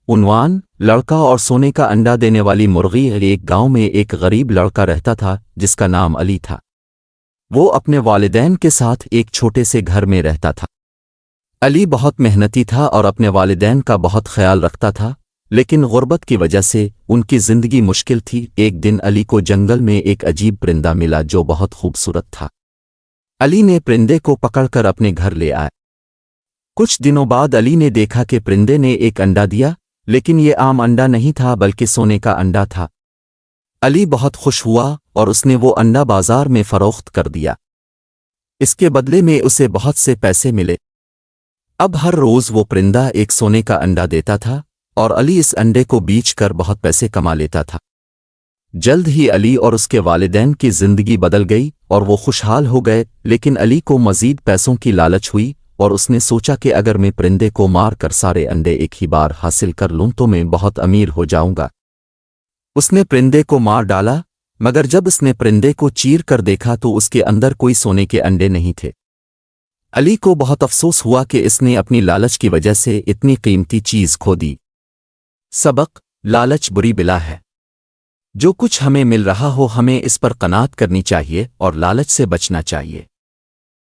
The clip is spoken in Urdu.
عنوان: لڑکا اور سونے کا انڈا دینے والی مرغی۔ ایک گاؤں میں ایک غریب لڑکا رہتا تھا جس کا نام علی تھا۔ وہ اپنے والدین کے ساتھ ایک چھوٹے سے گھر میں رہتا تھا۔ علی بہت محنتی تھا اور اپنے والدین کا بہت خیال رکھتا تھا، لیکن غربت کی وجہ سے ان کی زندگی مشکل تھی۔ ایک دن علی کو جنگل میں ایک عجیب پرندہ ملا جو بہت خوبصورت تھا۔ علی نے پرندے کو پکڑ کر اپنے گھر لے آیا۔ کچھ دنوں بعد علی نے دیکھا کہ پرندے نے ایک انڈا دیا، لیکن یہ عام انڈا نہیں تھا بلکہ سونے کا انڈا تھا۔ علی بہت خوش ہوا اور اس نے وہ انڈا بازار میں فروخت کر دیا۔ اس کے بدلے میں اسے بہت سے پیسے ملے۔ اب ہر روز وہ پرندہ ایک سونے کا انڈا دیتا تھا اور علی اس انڈے کو بیچ کر بہت پیسے کما لیتا تھا۔ جلد ہی علی اور اس کے والدین کی زندگی بدل گئی اور وہ خوشحال ہو گئے، لیکن علی کو مزید پیسوں کی لالچ ہوئی اور اس نے سوچا کہ اگر میں پرندے کو مار کر سارے انڈے ایک ہی بار حاصل کر لوں تو میں بہت امیر ہو جاؤں گا۔ اس نے پرندے کو مار ڈالا، مگر جب اس نے پرندے کو چیر کر دیکھا تو اس کے اندر کوئی سونے کے انڈے نہیں تھے۔ علی کو بہت افسوس ہوا کہ اس نے اپنی لالچ کی وجہ سے اتنی قیمتی چیز کھو دی۔ سبق: لالچ بری بلا ہے۔ جو کچھ ہمیں مل رہا ہو ہمیں اس پر قناعت کرنی چاہیے اور لالچ سے بچنا چاہیے۔